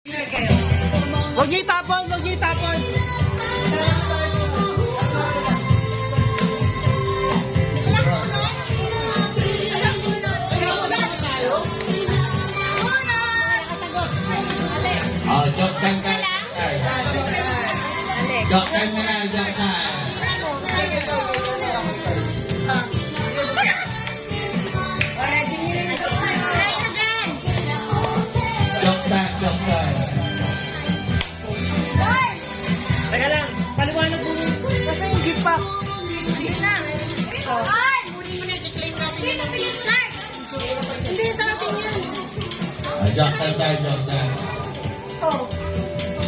Huwag niyo itapon, huwag niyo itapon. Oh, joke time ka. Joke time ka na, joke time. Joke time, joke time. Teka lang, paliwanag mo. Kasi yung gift pack. Hindi na. Ay! Muli mo na, i-claim natin yun. Hindi sa atin yun. Oh, joke time tayo, joke time. Oh.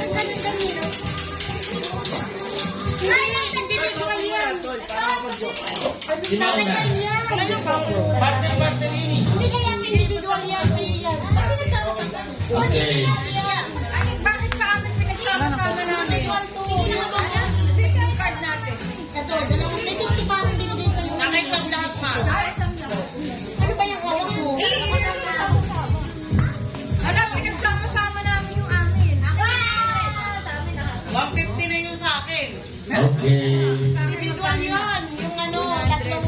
Ang galing sa nilo. Ay, individual yan. Sino una? Partner ini. Hindi na yan, individual yan. Sabi nagsama-sama. Okay. Ay, bakit sa amin pinagsama-sama namin? Hindi na ba yan? Yung card natin. Ito, dalawang may 50 parang binigay sa'yo. Nakaisang lahat pa. Nakaisang lahat. Ano ba yung oras mo? Ano, pinagsama-sama namin yung amin. Ako sa amin na. 150 na yung sa akin. Okay. Individual yun. Yung ano, tatlong.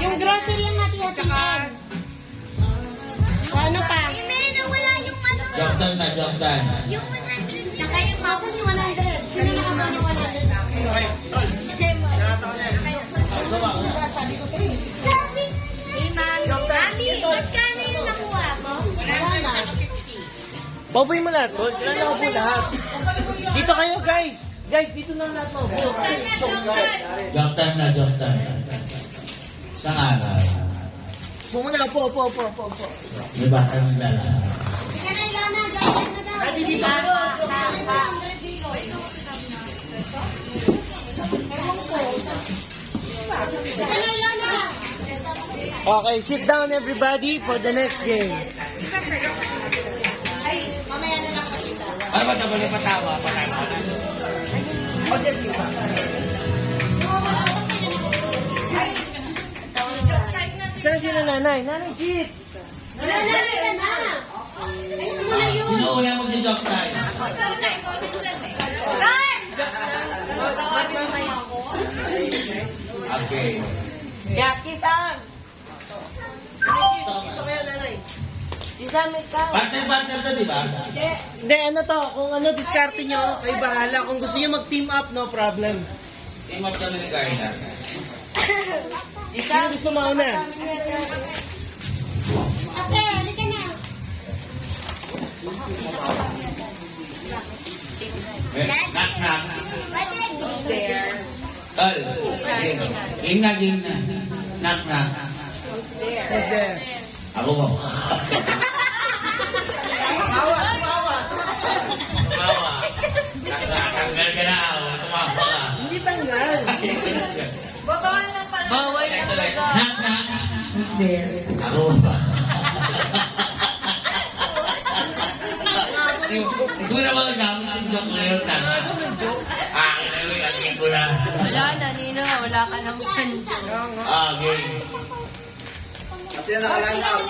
Yung grocery ang hati-hatiin. Ano pa? May nawala yung ano. Joke time na, joke time. Yung 100. Tsaka yung masan yung 100. Sino nakagawa ng 100? Sabi ko sa'yo. Sabi niya. Mami, magkano yung nakuha mo? 150. Baboy mo lahat, tol. Kailan ako po lahat. Dito kayo, guys. Guys, dito na lahat mo. Joke time na, joke time. Isang araw. Muna, po. May bata ng dala. Ika na Ilana, gawin na daw. Ay, di ba? Ika na Ilana. Okay, sit down everybody for the next game. Mamaya na lang pakita. Ano ba tabali patawa? Patawa. Saan sila nanay? Nanay, cheat! Wala na, ika na. Ayun mo na yun. Sino una mag-joke time? Run! Okay. Yaki-san! Dito kayo, nanay. Isamit ka. Partner to, di ba? Hindi, ano to, kung ano diskarte nyo, kayo bahala. Kung gusto nyo mag-team up, no problem. Team up kami ni Garna. Sino gusto mauna? Ate, halika na. Knock, knock. There. Tol. Game na. Knock, knock. Who's there? Ako ba? Tumawa. Tumawa. Tanggal ka na. Tumawa ka. Hindi tanggal. Botohan lang pala. Bawal na talaga. Knock, knock. Who's there? Ako ba? Hindi ko na magagamit yung joke na yun. Akin na yun. Akin ko na. Wala na, Nino. Wala ka naman. Game. Sino naka-line up?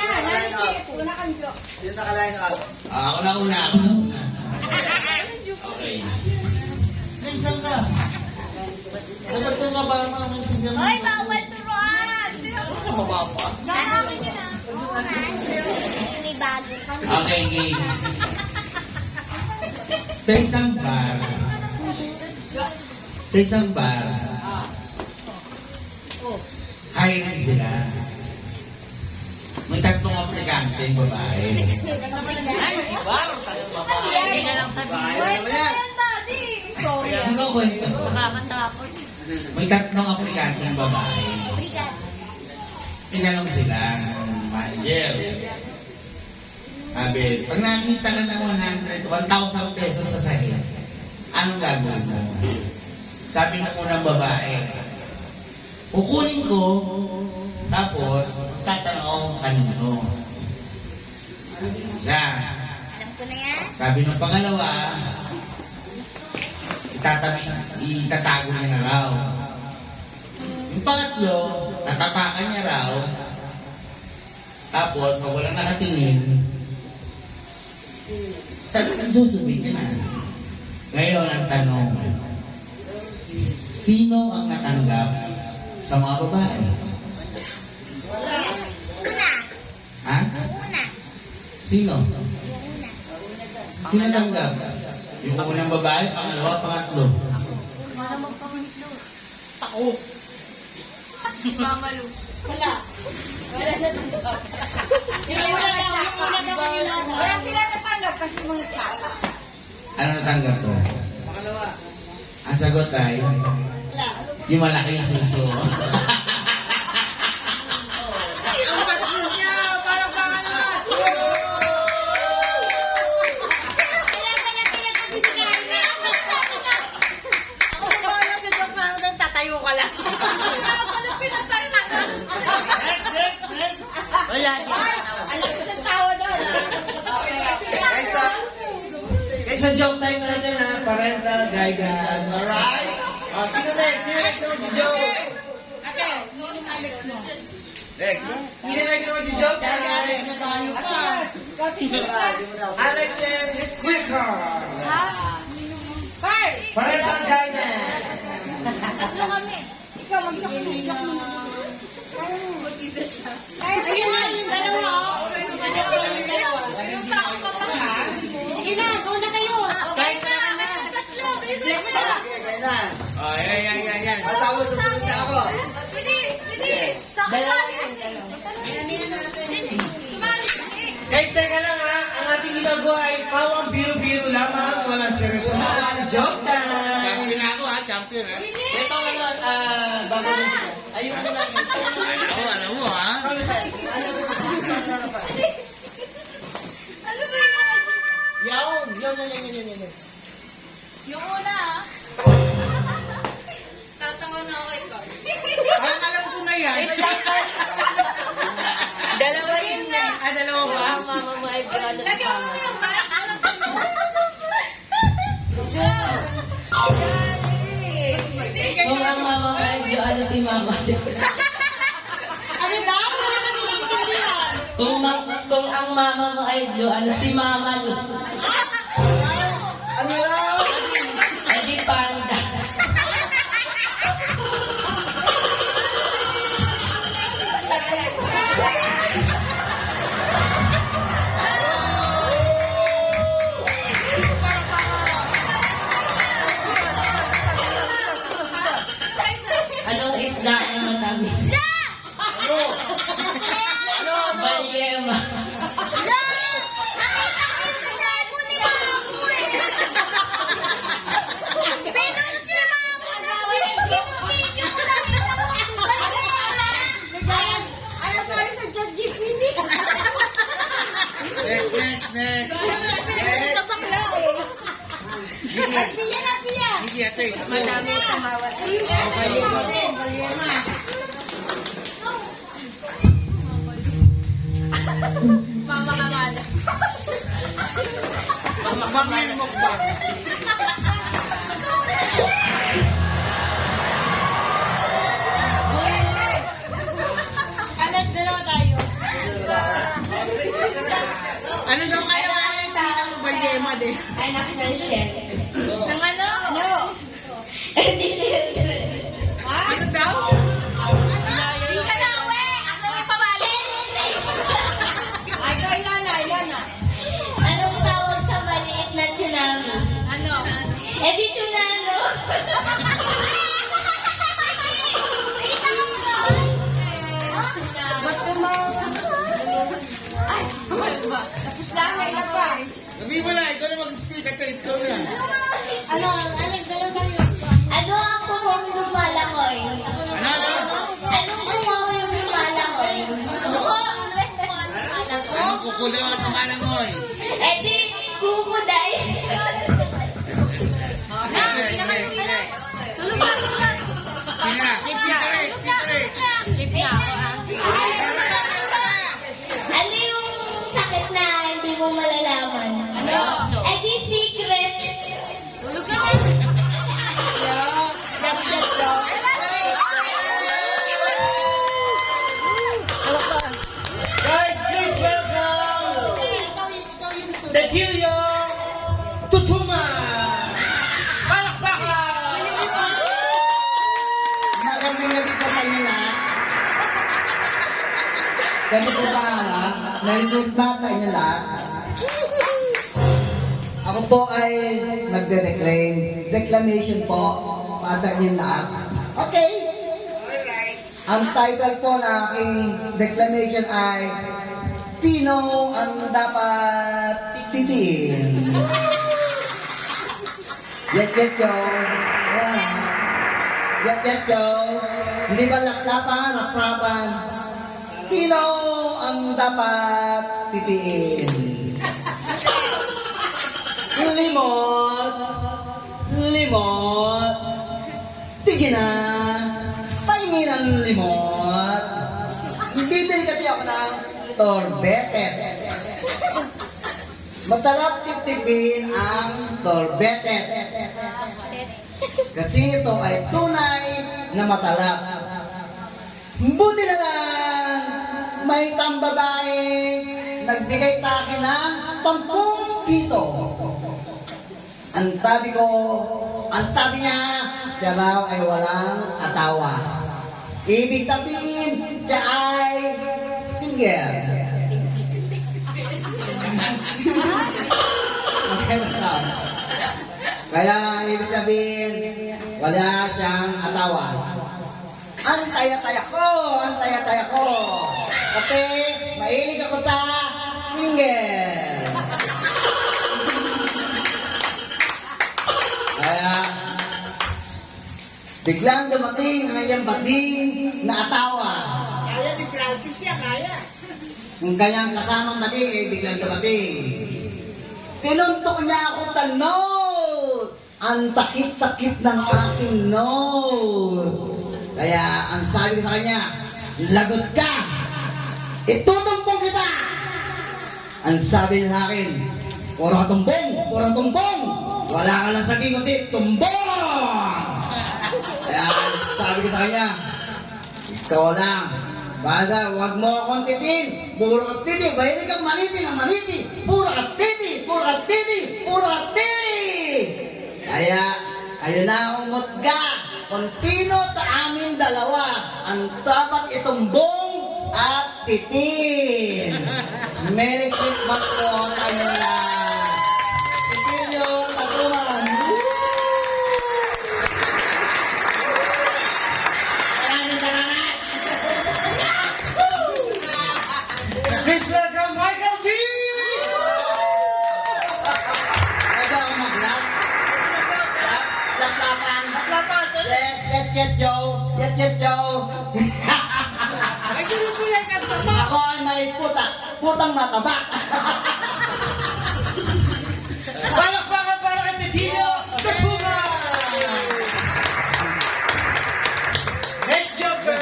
Una kang joke. Sino naka-line up? Ako na una. Okay. Minsan ka. Nagpagto ka para mga maintindihan mo. Hoy, bawal turuan! Sa baba pa. Gagawin nyo na. May bago kami. Okay, game. Sa isang bar, hiring sila. May tatlong aplikante yung babae. Ay, si Bar. Tapos babae. Hindi na lang sabihin. Wait, yan, daddy! Story. Ano ka kwento ko? Nakakatakot. May tatlong aplikante yung babae. Obrigado. Tinanong sila ng manager. Sabi, pag nakita ka ng 1,000 pesos sa sahig, anong gagawin mo? Sabi ng unang babae, kukunin ko, tapos tatanong ako kanino. Isa. Alam ko na yan. Sabi ng pangalawa, itatago niya na raw. Yung pangatlo, tatapakan niya raw. Tapos, pag walang nakatingin, Susubitin na. Ngayon ang tanong, sino ang natanggap sa mga babae? Una. Ha? Una. Sino? Una. Sino tanggap? Yung unang babae, pangalawa, pangatlo. Wala mong panganitlo. Tako. Mamalu. Wala. Wala natanggap. Wala sila natanggap kasi mga tsaka. Ano natanggap ko? Pangalawa. Ang sagot ay, yung malaking suso. Ang bastos niya! Parang pangalawa! Tatayo ka lang. Ano pinatay na ka? Wala din. Alam ko sa tawa daw. Guys, sa joke time natin ha, parental guidance. Alright? Sino next? Sino next na mag-joke? Ate, yung Alex mo. Next. Sino next na mag-joke? Natayo ka. Alex and Squeaker. Carl! Parental guidance. Tatlo kami. Ikaw, mag-joke mo. Mag-isa siya. Ayun na, yung dalawa. Pinunta ako pa pa. Sige na, go na kayo. Okay na, tatlo. Bless ka. Okay na. Oh, yan. Matapos susunod na ako. Bilis. Sa akin. Sumali. Guys, teka lang ha. Ang ating ginagawa ay pawang biro-biro lamang. Walang seryoso na. Joke time. Champion ako ha, champion ha. Ito ano, bago mo siya. Ayun mo lang. Alam mo ha. Sorry, guys. Ano pa? Ano ba yan? Yun. Yung una. Tatawa na ako kay Carl. Parang alam ko na yan. Dalawa yun na. Dalawa ba? Mama mo ay ano sa Lagyan mo pama. yung mic. Alam ko na. Kung ang mama mo ay ano si mama. Ano daw? Wala na naiintindihan. Kung ang mama mo ay ano si mama nyo. Ano raw? Ay di panda. Anong isda na matamis? Balyema. Next. Gigi, ate. Madami sa mawat. Mama kamala. Mama kamala mo ba? Alex, dalawa tayo. Ano daw kayo, Alex? Hindi na mo balyema din. Ay, nakita-share. Nang ano? No. Ano daw? Hindi ka na uwi. Ako yung pabalik. Ay, ikaw, Ilana. Anong tawag sa maliit na tsunami? Ano? Eh di tsunami. Tapos na, may ilan pa. Sabi mo na, ikaw na mag-speak at ikaw na. Ano, Alex, dalawa tayo. Ano ang kuhong lumalangoy? Ano? Anong kuhong lumalangoy? Anong kukuliwan ng malangoy? Eh di kukuday. Tulog na. Sige na. Titire. Keep na ako, ha? Ano yung sakit na hindi mo malalaman? Ano? Eh di secret. Tulog na. Guys, please welcome the Tetilio Tutuman! Palakpakan! Magandang gabi po kayo lahat. Ganito po ba, narinig ba tayo lahat? Ako po ay declamation po para niyo lahat. Okay. Ang title po ng aking declamation ay Sino ang dapat titiin? Yet, yo. Yet, yo. Hindi ba laklapan? Sino ang dapat titiin? Limot. Sige na. Pahingin ang limot. Bibili kasi ako ng torbetet. Matalap titipin ang torbetet. Kasi ito ay tunay na matalap. Buti na lang, may tambabae nagbigay takin ng 10 pito. Ang tabi niya, siya raw ay walang atawa. Ibig sabihin, siya ay single. Kaya ang ibig sabihin, wala siyang atawa. Ang taya-taya ko. Kasi mahilig ako sa single. Kaya, biglang dumating ang iyang bading na atawa. Kaya ni Francis siya, kaya. Ang kanyang kasamang bading ay biglang dumating. Tinuntok niya ako sa note. Ang takip-takip ng aking note. Kaya, ang sabi ko sa kanya, lagot ka! Itutumpong kita! Ang sabi niya sa akin, purang tumbong! Wala ka lang sabihin kundi, tumbong! Kaya, ang sabi ko sa kanya, ikaw lang, basta huwag mo akong titin, puro ka titi, bayarin kang maniti ng maniti, puro ka titi! Kaya, kayo na ang umutga, kontino sa aming dalawa, ang dapat itumbong at titin. Merry Christmas po kayo lahat. Titilio, Tutuman. Maraming salamat. Please welcome Michael B! Pwede ako mag-lap? Laplapan. Yes, Joe. Ay, tuloy-tuloy ka pa. Ako ay may putang mataba. Palakpakan para kay Tetilio Tutuman! Next joker!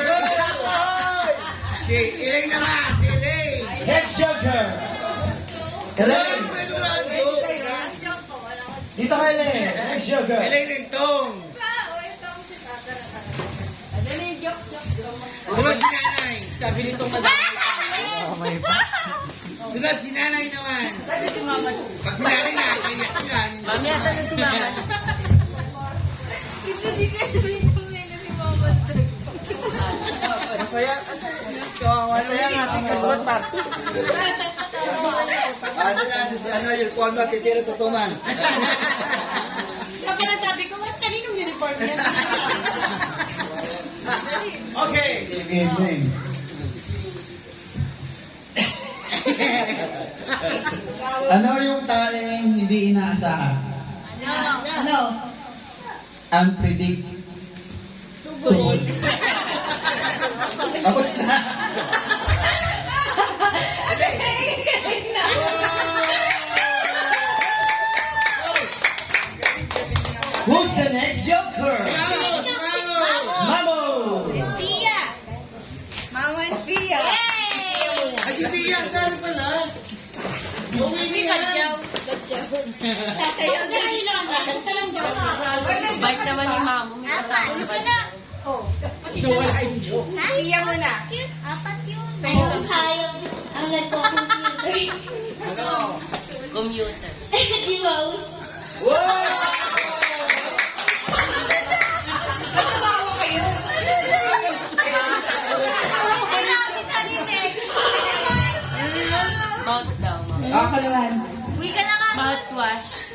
Si Iling naman, si Iling. Next joker! Elaine! Pwede mo lang joke. Dito ka Elaine! Next joker! Iling Lintong. Sunod si nanay. Sabi nitong madami. Sunod si nanay naman. Sabi si mama. Pag si nanay na, kaiyak yan. Mami, asa na si mama? Masaya ang ating Christmas party. Ano na, yung kuwan mo, Tetilio Tutuman. Kaya sabi ko, kaninong uniform yan? Okay! Ano yung taling hindi inaasahan? Ano? Unpredict. Tubod. Tapos na. Who's the next joker? Mamo! Pia! Mama and Pia! Ay, si Pia, saan pala? Uwi ka dyan. Sasayaw na kayo lang. Basta lang dyan. Bike naman ni mama. May kasama ba dyan? Wala yung joke. Pia mo na. Apat yun. Ang hayop ang nagko-computer. Ano? Commuter. Di mouse. Mouth daw, mouth. Ako naman. Uwi ka na nga. Mouthwash.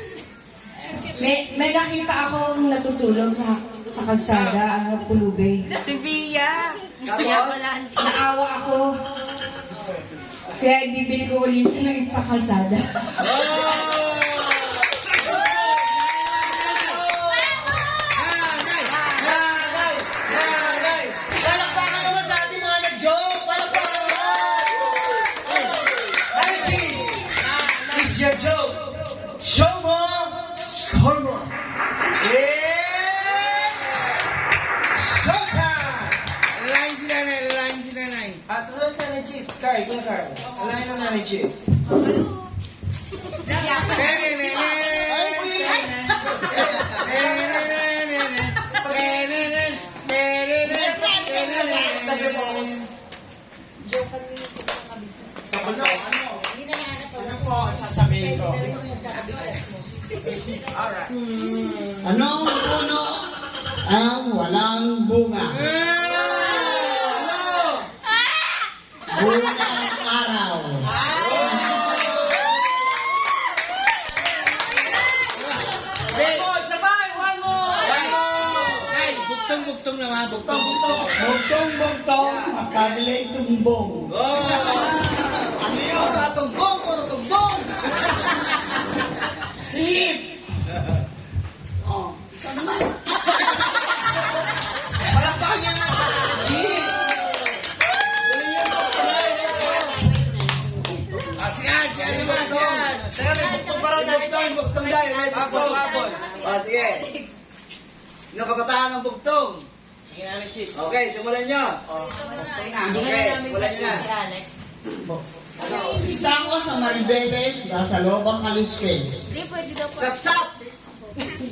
May nakita akong natutulog sa kalsada, ang pulubay. Si Bia. Tapos? Naawa ako. Kaya ibibili ko ulit ng sa kalsada. Palakpakan naman sa ating mga nag-joke! Palakpakan naman! Archie! This is your joke. Show mo, score mo. Yeah! Showtime! Lalain si nanay, lalain si nanay. Tulad ka na, Chief. Carl, ikaw, Carl. Alayin na nanay, Chief. Anong puno ang walang bunga? Bungang araw. One more, sabay! One more! Nay, buktong-buktong naman, buktong-buktong. Bugtong-bugtong, makabili tumbong. Ano yun? Tumbong, puro tumbong. Hip! Oh. Palakpakan niya nga sa Chief! Siyan, siyan naman, siyan. Teka, may buktong pa raw natin, Chief. Buktong dahil, may Habol, buktong. habol. Sige. Yung kabataan ng buktong. Tingnan namin, Chief. Okay, simulan nyo. Okay, simulan nyo na. Isda ko sa Maribeles, nasa lobang kaliskes. Hindi, pwede daw po. Sapsap.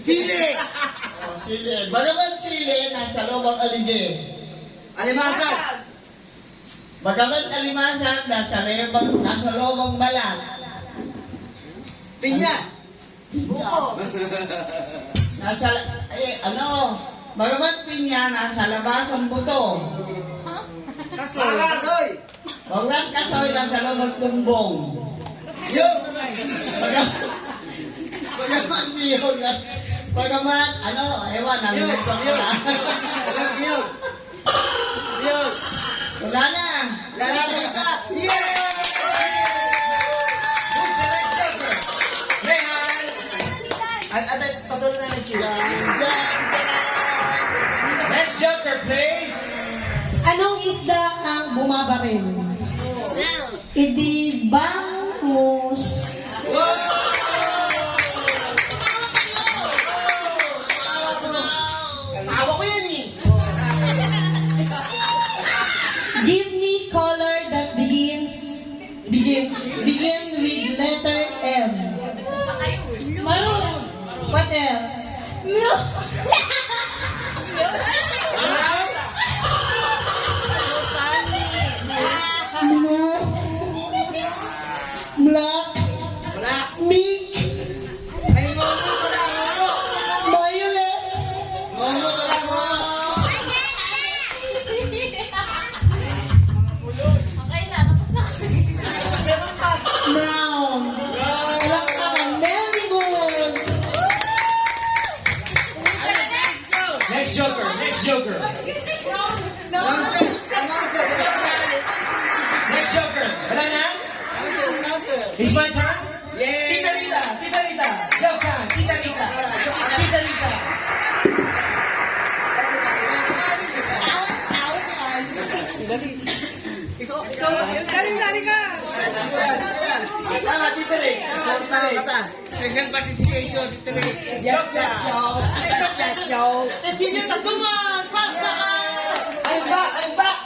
Sili. Sili. Bagaman sili, nasa lobang alige. Alimasag. Bagaman kalimasan, nasa lobang balat. Pinya. Buko. Bagaman pinya, nasa labasang buto. Kasoy. Bagaman kasoy, nasa lobang tumbong. Yung. Bagaman niyog, bagaman, ewan, narinig ko na. Yung. Yung. Wala na. Lalaki ka. Yeah! Who's the next joker? Rehan! At patuloy na ng Chief. Next joker, please! Anong isda ang bumabaril? Idi bangus. Asawa ko yan eh! Give me color that begin with letter M. Maroon. What else? Blue. Blue. Black. Black. Pink. Ay, ngono pala, ngono. Violet. Ngono pala, ngono. Okay na, tapos na kami. Brown. Black naman. Marigold. Next joker, next joker. Announcer, announcer. Next joker. Wala na? Announcer, announcer. It's my turn? Yeah. Tita Rita! Tita Rita! Joke time! Tita Rita! Tita Rita! Tama, Tita Rita! Special participation dito rin. Joke time! Continue na tuman! I'm back! I'm back!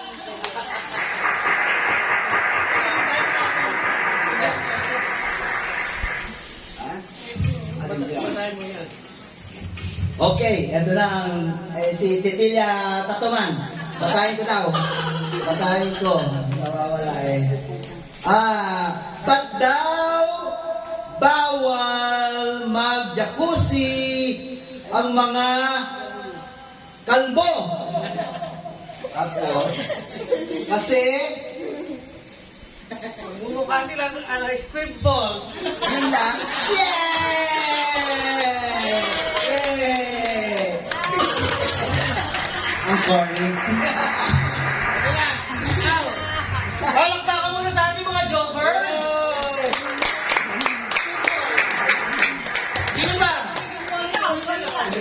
Okay, ito na ang si Titilia Tatuman. Batayin ko daw. Batayin ko. Nawawala eh. Ba't daw bawal mag-jacuzzi ang mga kalbo. Tapos, kasi, Mukha sila squid balls. yun lang. Yay! Yay! Ang corny. Palakpakan muna sa ating mga jokers. Sino ba?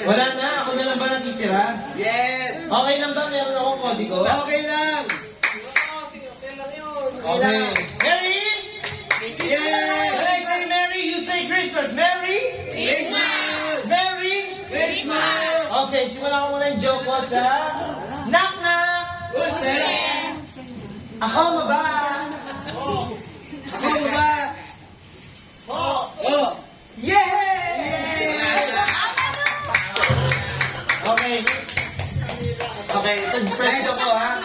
Wala na, ako na lang ba natitira? Yes! Okay lang ba? Meron akong kodigo? Okay lang! Okay. Mary? Yes! When I say Merry, you say Christmas. Merry? Christmas! Merry? Christmas! Okay, simulan ko muna yung joke ko sa Knock Knock! Who's there? Ako, maba! Ako ba? Oh! Yay! Okay, next. Okay, ito yung first joke ko, ha?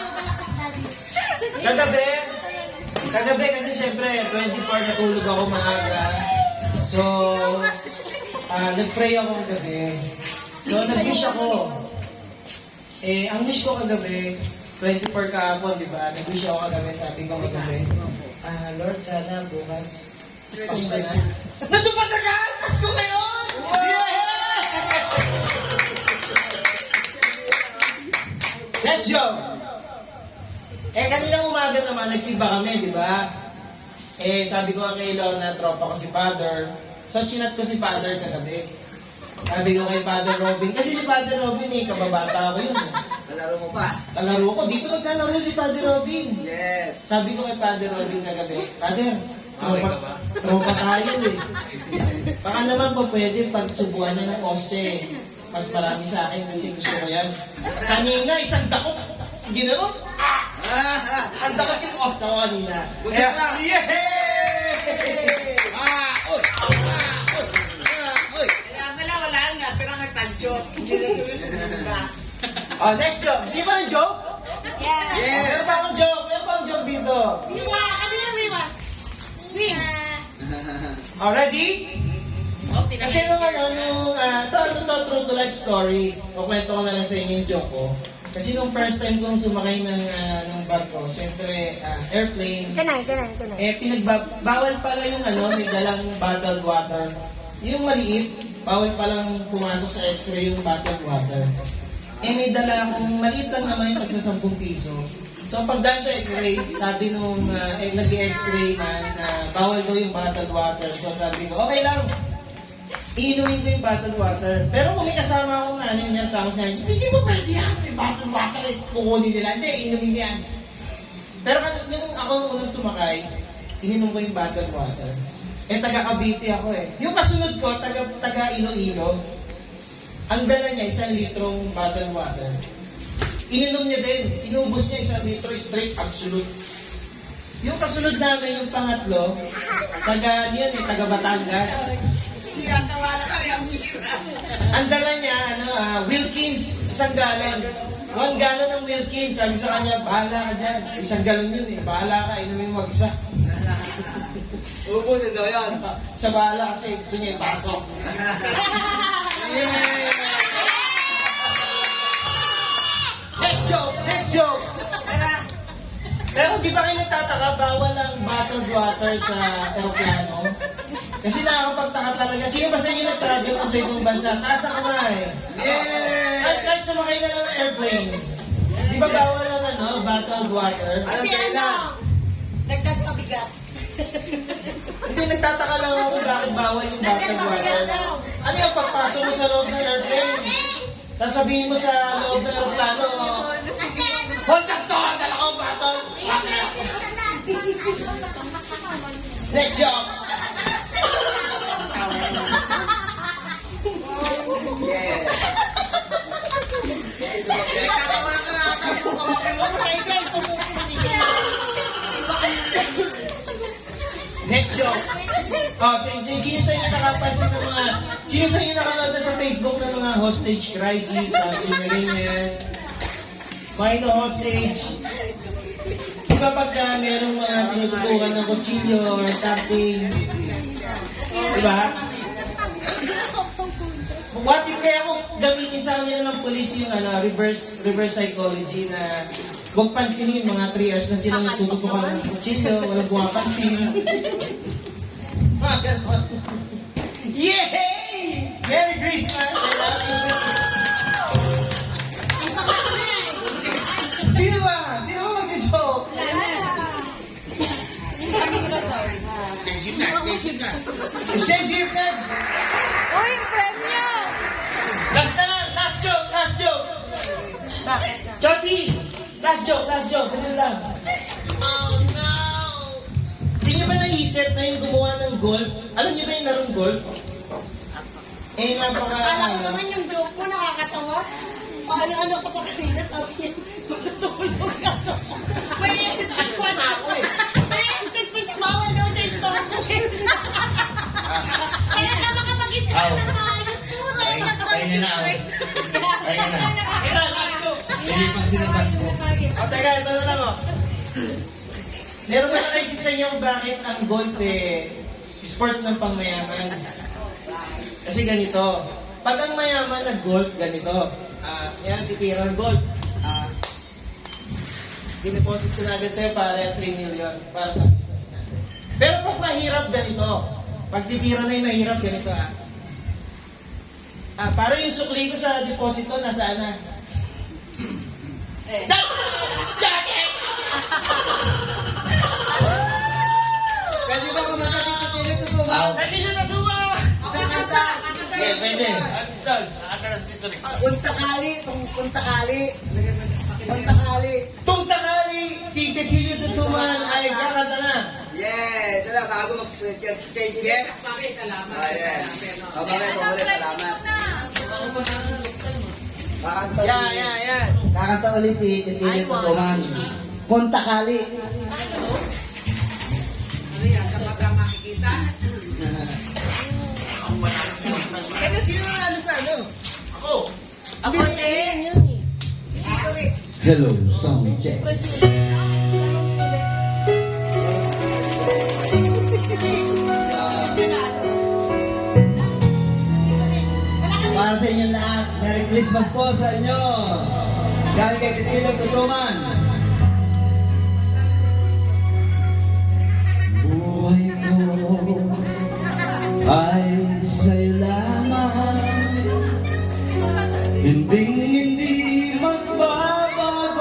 Kagabi kasi syempre, 24 natulog ako maaga. So, nag-pray ako kagabi. So, nag-wish ako. Ang wish ko kagabi, 24 kahapon, di ba? Nag-wish ako kagabi, sabi ko kagabi, Lord, sana bukas, Pasko na. Natupad agad! Pasko ngayon! Yeah! Let's go! Kanina umaga naman, nagsimba kami, di ba? Sabi ko kay Lorna, tropa ko si Father. So, chinat ko si Father kagabi. Sabi ko kay Father Robin, kasi si Father Robin kababata ko yun. Nalaro mo pa? Kalaro ko, dito naglalaro si Father Robin. Yes! Sabi ko kay Father Robin kagabi, Father, Okay ka ba? tropa tayo Baka naman po pwede pagsubuhan niya ng poste. Mas marami sa akin kasi gusto ko yan. Kanina, isang dakot. Ginanong, ang dakot yung off ko kanina. Buset na. Yay! Oy! Oy! Oh, next joke. Sino ba ng joke? Yeah. Yes! Meron pa akong joke. Meron pa akong joke dito. Wiwa, kami na wiwa. Win. Oh, ready? Kasi nung true to life story, o kwento ko na lang sa inyo yung joke ko. Kasi nung first time kong sumakay ng barko, syempre, airplane, Kanay. bawal pala yung may dalang bottled water. Yung maliit, bawal palang pumasok sa x-ray yung bottled water. May dala akong maliit lang naman yung tagsa 10 piso. So pagdaan sa x-ray, sabi nung nag-x-ray man na bawal daw yung bottled water. So sabi ko, okay lang, iinumin ko yung bottled water. Pero kung may kasama akong yung kasama sa hindi mo pwede yan, yung bottled water, kukunin nila. Hindi, iinumin yan. Pero nung ako unang sumakay, ininom ko yung bottled water. Taga Cavite ako Yung kasunod ko, taga Iloilo, ang dala niya, 1 litrong bottled water. Ininom niya din, inubos niya 1 litro, straight, absolute. Yung kasunod namin, yung pangatlo, taga Batangas. Ang dala niya, Wilkins, 1 gallon. 1 gallon ng Wilkins. Sabi sa kanya, bahala ka dyan. 1 gallon yun Bahala ka, inumin mo mag-isa. Ubusin daw yun. Siya bahala kasi gusto niya ipasok. Next joke. Pero di ba kayo nagtataka, bawal ang bottled water sa aeroplano? Kasi nakakapagtaka talaga. Sino ba sa inyo nag-travel ka sa ibang bansa? Taas ang kamay. Kahit sumakay na lang ng airplane. Di ba bawal ang bottled water? Anong kailan? Dagdag kabigat. Hindi, nagtataka lang ako kung bakit bawal yung bottled water. Ano yung pagpasok mo sa loob ng airplane? Sasabihin mo sa loob ng aeroplano, hold up to! Dala ko bottled water! Next job! Yes! Next joke. Sino sa inyo nakapansin ng sino sa inyo nakanood na sa Facebook ng mga hostage crisis, Pomeranian, Mino hostage? Di ba pagka merong mga tinututukan ng kutsilyo or something, Diba? What if kaya kung gamitin sa kanila ng police yung reverse psychology na huwag pansinin mga 3 hours na silang natututukan ng kutsilyo, walang bumapansin. Mga ganon. Yay! Merry Christmas! I love you. Sino ba? Sino ba mag-joke? Shake your hands! Uy, premyo! Last na lang! Last joke! Choti! Last joke! Sabi lang. Oh no! Hindi niyo ba naisip na yung gumawa ng golf? Alam niyo ba yung larong golf? Eh, napaka... Alam mo naman yung joke mo, nakakatawa. Paano ka pa kanina, sabi niya, magtutulog ka. May insect pa siya. May insect pa siya, bawal daw siya yung kaya tama ka mag-isip Aw. ng maayos po. Ayun na, aw. Ayun na. Kaya, last joke! Hindi pa sinabas mo. O, teka, ito na lang, oh. Meron ba naisip sa inyo kung bakit ang golf sports ng pangmayaman? Kasi ganito, pag ang mayaman nag-golf, ganito, yan, titira ng golf. Dineposit ko na agad sa'yo para 3 million para sa business natin. Pero pag mahirap, ganito. Pag titira na yung mahirap, ganito, para yung sukli ko sa deposito, nasaan na? Jacket! Pwede ba kumanta dito dito Aw. Hindi nyo natuwa! Okay, pwede. Tol, nakatalas dito rin. Punta kali. Tung tanghali, si Tequilio Tutuman ay kakanta na. Yes! Alam, bago mag-change game? Salamat. Yes. Bakit? Salamat. Kakanta Yan. Kakanta ulit Titili Tutuman. Punta kali. Teka, sino nanalo sa ano? Ako. Ako Yan din. yun eh. Hello, sound check. Para sa inyo lahat, Merry Christmas po sa inyo. Galing kay Titili Tutuman. Buhay ko ay sa'yo lamang. Hindi magbabago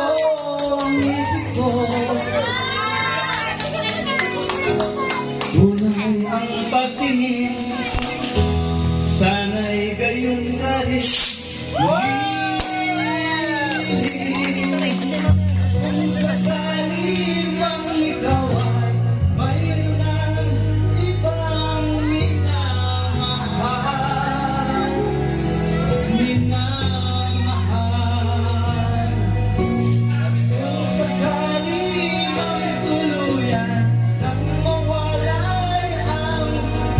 ang isip ko. Tunay ang pagtingin, sana'y gayon ka rin. Kung sakali bang ikaw ay mayroon ng ibang minamahal, kung sakali bang tuluyan nang mawalay ang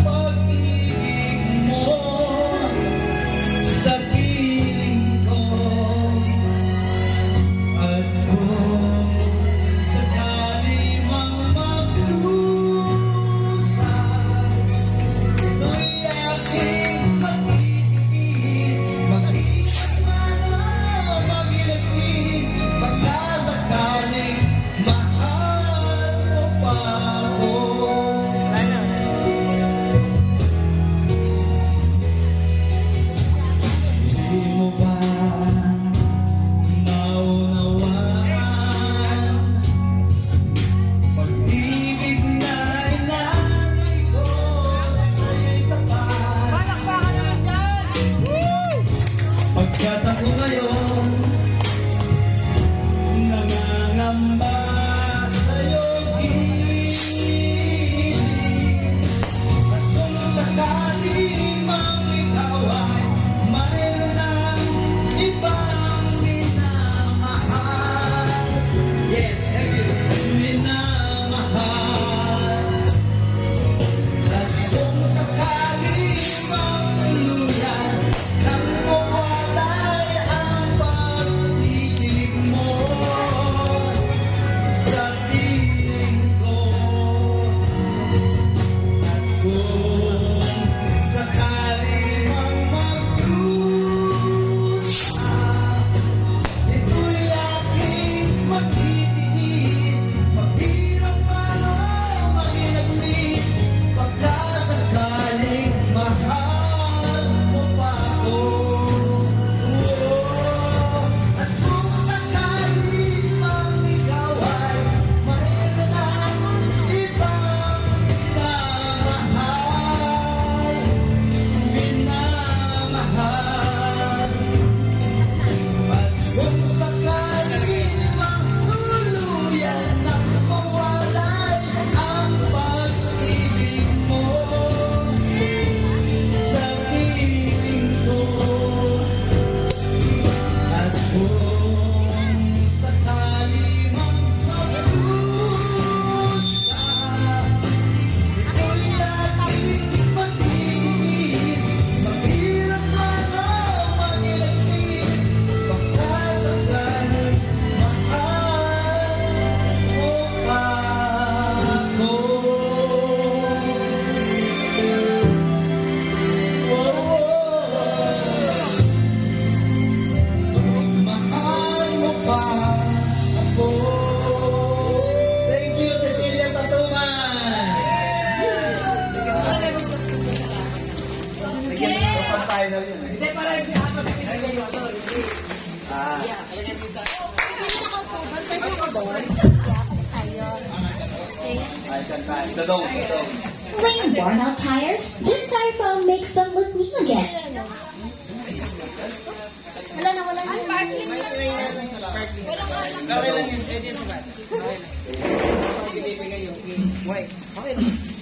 pag-ibig mo, sabihin final yun eh. Hindi, para hindi ako magbibigay yung ano. Ay, kanta. Ito daw. Plain worn-out tires? This styrofoam makes them look new again. Wala na. Ay, parking lang. Okay lang yun. Pwede naman. Okay lang. Ibibigay yung... Wait. Okay lang.